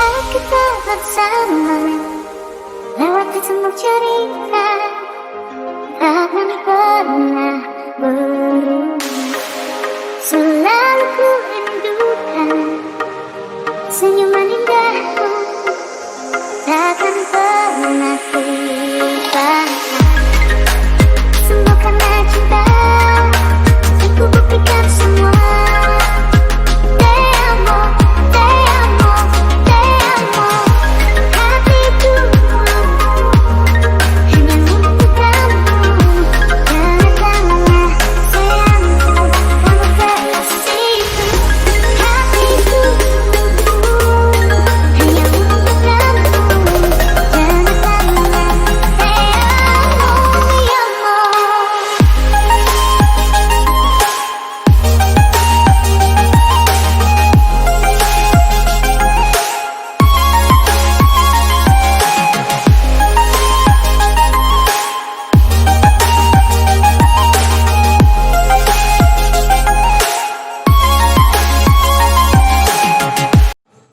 saat kita bersama, lewati semua cerita, takkan pernah berubah. Selalu ku rindukan senyuman indahmu